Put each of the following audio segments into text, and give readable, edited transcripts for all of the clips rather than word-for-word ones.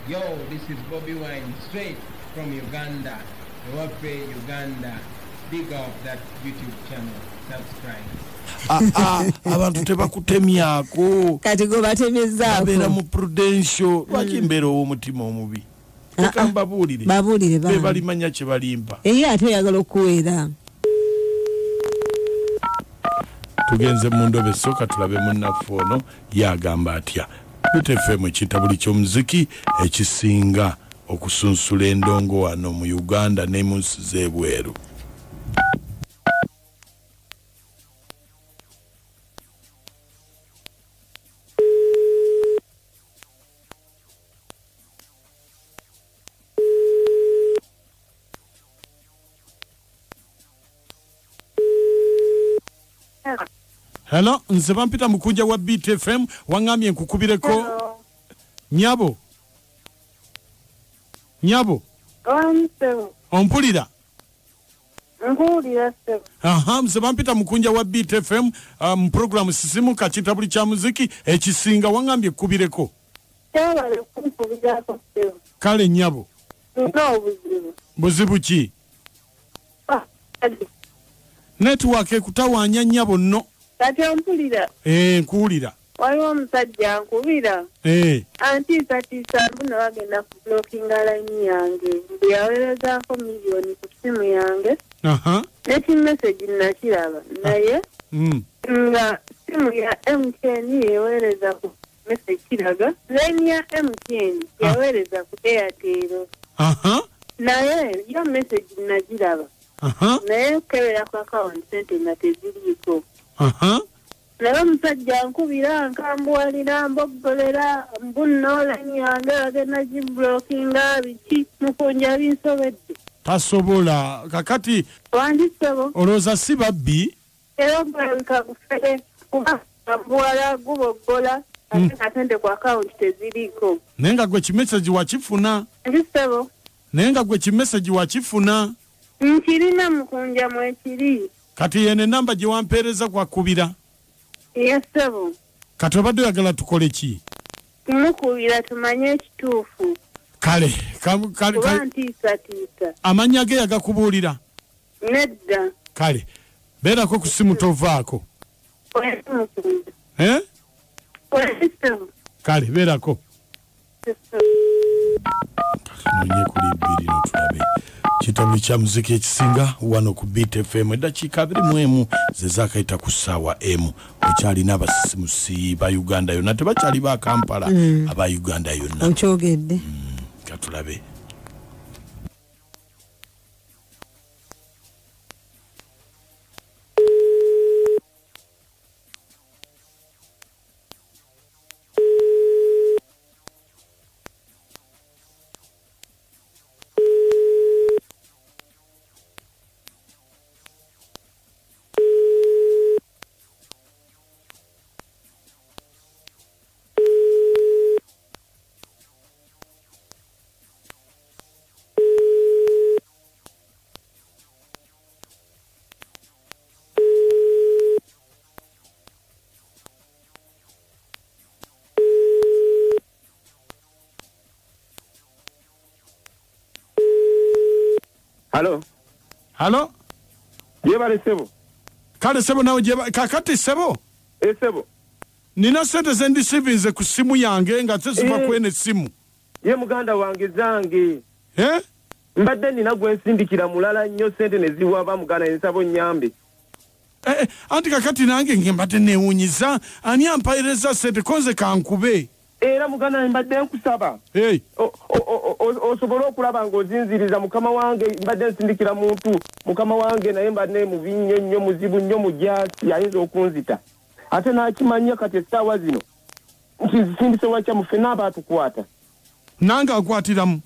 Yo, this is Bobby Wine, straight from Uganda. Wape Uganda. Big up that YouTube channel. Subscribe. Abantu tebakutemyako. Kati go batemezzaako. Abera mu Prudential. Lwaki mbero omutima omubi? Babulire. Babulire ba. Balimanya kye balimpa. Eyi ate yagala okuweera. Tugenze mu ndobe soka tulabe munnaffe ono yagamba atya. BTFM ekitabuli ky'omuziki ekisinga okusunsula endongo wano mu Uganda ne mu nsi z'ebweru. Hello, nze bampita mukunja wa BTFM wangamye nkukubireko. Nyabo. Ompulira. Mpulira sebo. Aha, nze bampita mukunja wa BTFM program sisimu kakitabuli kya muziki ekisinga wangamye kubireko. Kyabale kumpulirako sebo. Kale nyabo. No buzibu. Buzibu ki? Adi. Network ekutawanya nyabo no. Kati ompulira. Nkuwulira. Waliwo omusajja nkubira. Antiisa mbuna bagenda kublockinga line yange. Yaweerezaako miliyoni ku simu yange. N'ekimesegi nakiraba. Naye nga simu ya MTN yeweereza ku message kiraga. Line ya MTN yaweereza ku Airtel. Naye yo message nagiraba. Naye kebera ku account sente nga teziriiko. Naye omusajja nkubira nkambuwalira mbogolera mbunoola yange agenda giblockinga biki mukunja binsobedde. Tasobola kakati wandisebo olowooza si babbi era ogulabika gufere kuba mbuwala gubogola ate sente ku account teziriiko. Naye nga gwe kimesagi wakifuna. Ndisebo naye nga gwe kimesagi wakifuna. Nkirina mukunja mwekiri. Kati yene namba gye wampeereza kwakubira. Yesebo. Kati obadde oyagala tukole ki? Tumukubira tumanye ekituufu. Kale. Ntiisa. Amanya ge yagakubuulira? Nedda. Kale. Beerako ku simu tovaako. Kale, beerako. Nonye kuli bbiri notulabe. Kitabuli kya muziki ekisinga wano ku BTFM eddakiika 21 ze zaakayita ku ssaawa emu. Okyalina abasisimusi ba Uganda yonna tebakyali ba Kampala aba Uganda yonna. Okyogedde. Katulabe. Halo? Jebale sebo. Kale sebo nawe jeba kakati sebo? Sebo. Nina sente zendisivinze ku simu yange nga teziva kwene simu. Ye muganda wange zange. Mbadde nina gwe nsindikira mulala nnyo sente ne ziwaba muganda ensabo nnyambe. Anti kakati nange ngembadde neewunyiza ani ampaireza sente konze kankube. Era muganda mbadde nkusaba. Osobola okulaba ng'ozinziriza mukama wange mbadde nsindikira muntu mukama wange naye mbadde mubi nnyo muzibu nnyo mujaasi ayinza okunzita ate n'akimanya kati essaawa zino nkizisindise wakya mufe n'aba atukwata nange akwatiramu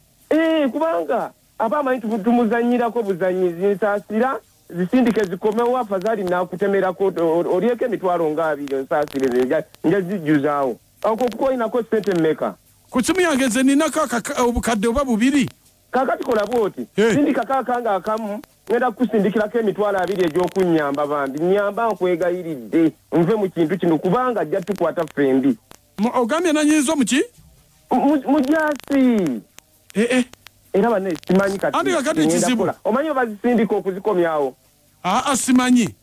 kubanga aba amanyi tumuzanyirako buzanyizi nsaasira zisindike zikomewo afazali n'akutemerako olyeko emitwalo nga 2 nsaasire nja zijjuzaawo okuko inako sente mmeka ku simu yange nze ninako obukadde oba bubiri kakati kola bwoti sindika kakanga akamu ngenda kusindikirako emitwalo 2 egy'okunnyamba bambi nnyamba nkwegayiridde nve mu kintu kino kubanga ajja tukwata ffembi ogambye nanyinza omuki Mujasi. Era bane simanyi kati. Andi kakati kizibu. Omanyi bazisindika okuzikomyawo. Simanyi.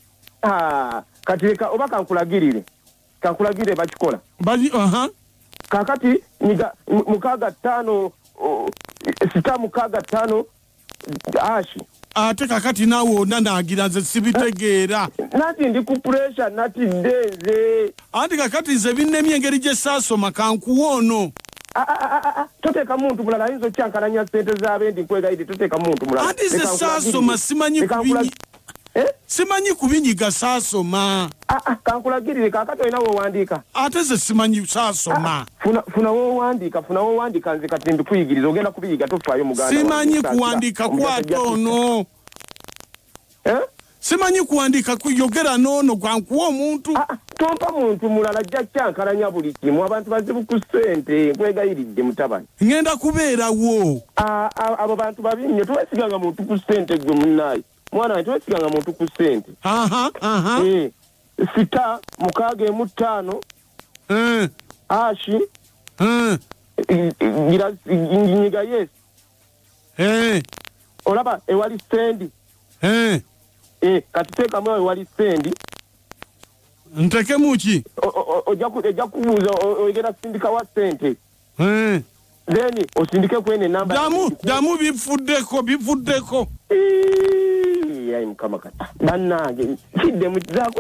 Kati leka oba kankulagirire. Kankulagirire bakikola. Bali Kakati niga mukaga 5 sita mukaga 5 ashi. Ate kakati nawo nanagira nze sibitegeera. Nati ndi ku pressure nati ndeze. Andi kakati nze binnemye engeri gye saasoma kankuwono. Toteka muntu mulala inzo kyankalanya sente z'abendi kwegayidi toteka muntu mulala. Andi ze saasoma simanyi kubinyi. Simanyi kubinyiga saasoma. Kankulagirire kakati olina wowandiika. Ate ze simanyi saasoma. Funa wowandiika nze kati ndikuyigiriza ogenda kubiyiga tofaayo muganda. Simanyi kuwandiika kwatono. Simanyi kuwandiika kuyogera noono gwankuwa omuntu. Tompa muntu mulala ajja kyankalanya buli kimu abantu bazibu ku ssente nkwegayiridde mutabani. Ngenda kubeerawo. Abo bantu babi nnyo tewesiganga muntu ku ssente gwe munnaye. Mwana wange tewesiganga muntu ku ssente. Sita mukaaga emu 5 ashi nyiga yes. Olaba ewali sendi. Kati teekamu ewali sendi. Nteke muki? Ojja kubuuza oyogera sindika wa ssente. Then osindike kwene namba. Damu bifuddeko. Yayi mukama kata. Bannange kidde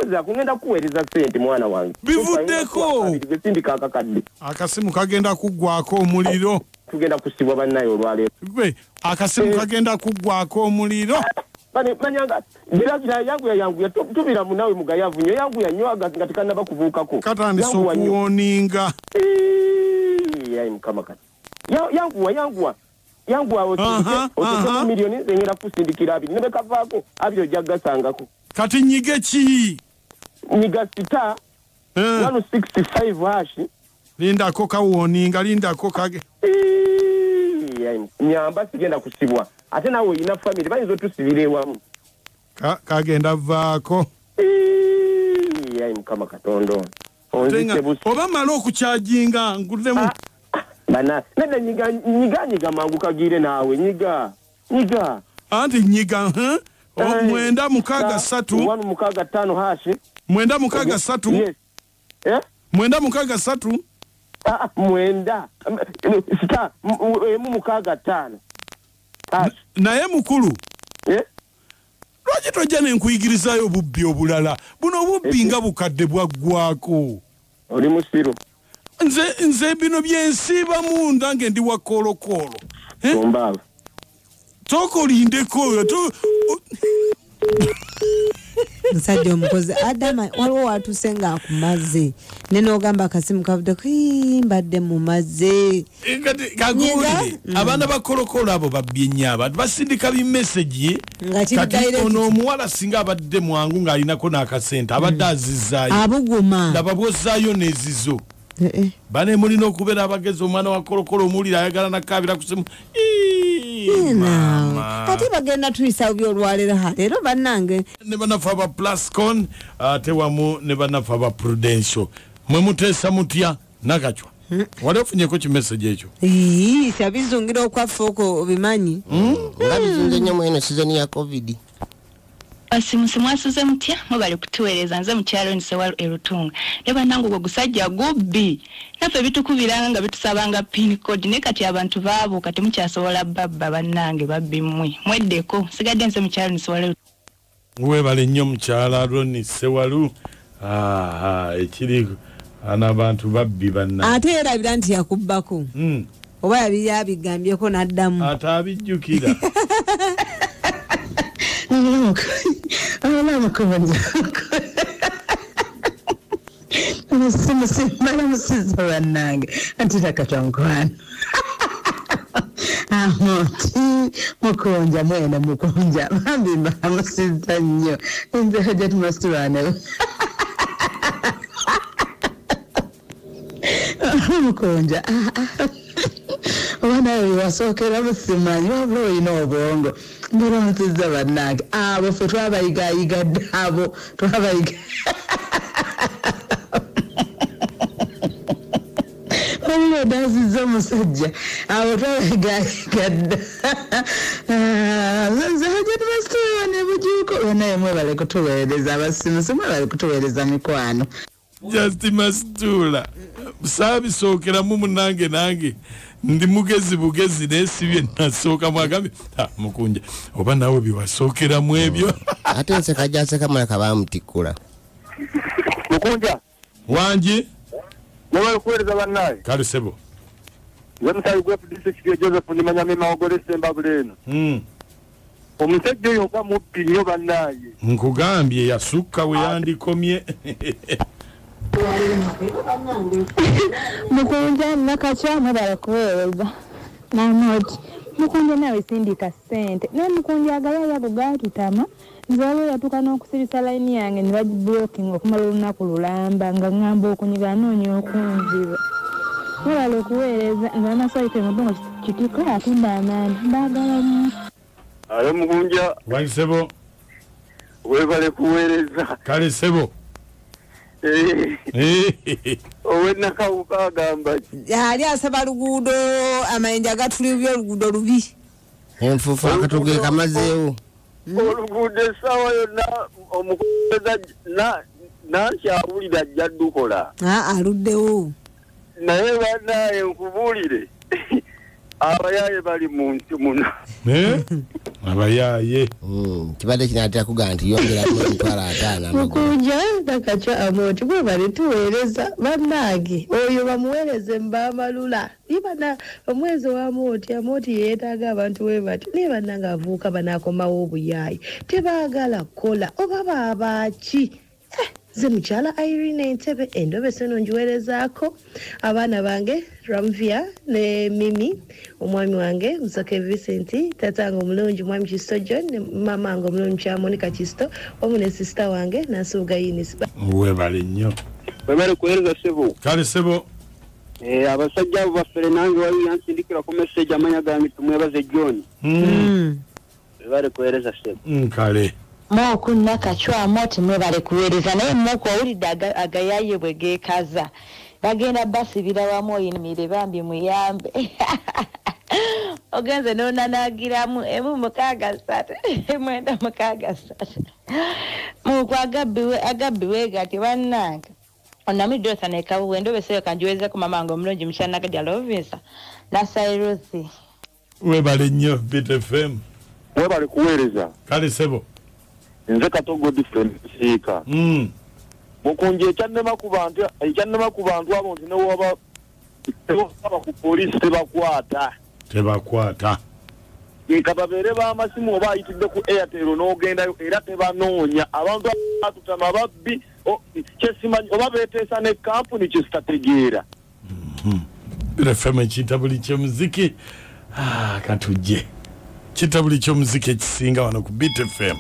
zaako ngenda kuweereza ssente mwana wange. Bivuddeko. Sindika akakadde. Akasimu kagenda kuggwako omuliro. Tugenda kusibwa bannaye olwaleero. Akasimu kagenda kuggwako omuliro. Manyanga gira yangu tubira munawe mugayavu nyo yangu yanywaga nga tikanaba kuvuukako. Katandise okuwoninga. Yayi mukama kata. Yanguwa otike milioni zengera kusindikira 2 nebe kavaako 2 ojja gasangako. Kati nyige ki? Nyiga sita 165 hashi. Lindako kawuoninga kage. Nyamba sigenda kusibwa. Ate nawe ina family bayinza otusibire wamu. Kagenda vaako. Yayi mukama katondo. Oba mala okukyajinga ngudemu. Bana nenda nyiga mangu kagire nawe nyiga. Anti nyiga mwenda mukaga 3 1 mukaga 5 hashi. Mwenda mukaga 3. Yes. Mwenda mukaga 3. Mwenda sita emu mukaga 5 hashi. Naye mukulu. Lwaki tojja nenkuyigirizayo obubbi obulala buno obubbi nga bukadde bwaggwako. Oli musiru. Nze bino byensiiba munda nge ndi wa kolokolo. Tombaba. Tokolindeko. Musajja omukozi Adama waliwo watuuse nga akumaze nenogamba akasimu kavuddeko mbadde mumaze. Abaana bakolokolo abo babbye nnyo abantu basindika bimesegi kati ono omuwala singa abadde mwangu ng'alinako n'akasente abadde azizzaayo abuguma laba bwozzaayo n'ezizo. Bane mulina okubeera abagezi omwana wa kolokolo omuwulira ayagala nakabira ku simu. Ate bagenda tuyisa byolwalero leero bannange ne banafa aba Plascon ate wamu ne banafa aba Prudential mwe muteesa mutya nakachwa wali ofunyeko kimesegi ekyo sabizungira okwaffe okwo obimanyi nga bizunze nnyo mweno sizoni ya covid. Asimusimu asuze mutya mubali kutuweereza nze mukyalo Nsewalo Erutunga leba nangu gwe gusajja gubbi naffe bitukubiranga nga bitusabanga pin code ne kati abantu baabo kati mukyasobola babba bannange babbi mmwe mweddeko sigadde nze mukyalo Nsewalo webale nnyo mukyala Roni Ssewalu ekiri ana abantu babbi banna ate erabira nti yakubbako oba yabiri abigambyeko n'addamu ate abijjukira. Musiza bannange anti takatongwana mukonja mwena mukonja bambi musiza nnyo nze hajja tumasitulane mukonja obana wasookera musimanyi wabula olina obwongo mbera musiza bannange abo ffe twabayigayigadde abo twabayiga Wale dazi za musajja. Awotwa gadda. Zahaja tubastuwa ne bujuko. Wanaye mwebale kutuweereza abasimusi mwebale kutuweereza mikwano. Just mastula. Sabisookera mu munange nange. Ndi mugezi bugezi nesibye nasooka mwagambe mukunja oba nawe biwasookera mu ebyo ate nseka jaseka mwana kabamutikula mukunja wanji nawe kuwereza bannaye kale sebo wemutayi gwe district ya Joseph Nimanyame maogole semba buleno omusajja oyo nga mubbi nnyo bannaye nkugambye yasukka we yandikomye Mukunja nakacha mwebale kuweereza namoti mukunja nawe sindika sente ne mukunja agayaya bugatutama nzalo yatuka n'okusirisa line yange ne bagiblocking okumala olunaku lulamba nga ngamba okunyiga anoonya okunziba mwebale kuweereza nga nasaite mubongo kitiko atimba amaani mbagala nnyo ayo mukunja wanji sebo webale kuweereza kale sebo owe nakawuka agamba ali asaba luguudo amayinja gatulibye oluguudo lubi enfufu akatuge kamazeewo oluguudo essaawa yonna omukuleza nakyabulira ajja ddukola aluddewo naye bannaye nkubuulire abayaye bali mu nsi muno abayaye kibadde kinatera kugaa nti yongeramu emitwalo 5 mukunja nakacha amoti bwe bali tuweereza bannange oyo bamuweereze mbamalula ibana omwezi wa amoti yeetaaga abantu we bati ne bannanga avuuka banaakomawo obuyayi tebaagala kukola oba baabaki ze mukyala Irene Entebbe endobe seno njiweerezaako abaana bange Ramvia ne Mimi omwami wange Musoke Vincent tatange omulungi mwami Kisto John ne mama wange omulungi kya Monica Kisto omu ne sister wange Nasuuga Eunice webale nnyo webale kuweereza sebo kale sebo abasajja abo baffere nange wali yansindikira ku message amanya gange tumwebaze John webale kuweereza sebo kale Moku nakachwa moti mwebale kuweereza naye moku owulidde agayaye bwe geekaza bagenda basibira wamu oyinimire bambi muyambe ogenze nonanagiramu emu 6 mwenda 6 muku agabbiwe gati bannange onamidosa nekabuwe ndobeseyo kanjiweze ku mamange omulungi mukyana kadya Lovinsa nasairuthi webale nnyo Bit FM webale kuweereza kale sebo nze katogo different siika mukunje ekyannema ku bantu abo nti newaba ku poliisi tebakwata nka babeere b'amasimu oba ayitidde ku Airtel n'ogendayo era tebanoonya abantu batutama babbi kyesimanyi oba beeteesa ne kampuni kyesitategeera FM kitabuli ky'omuziki katujje kitabuli ky'omuziki ekisinga wano ku Bit FM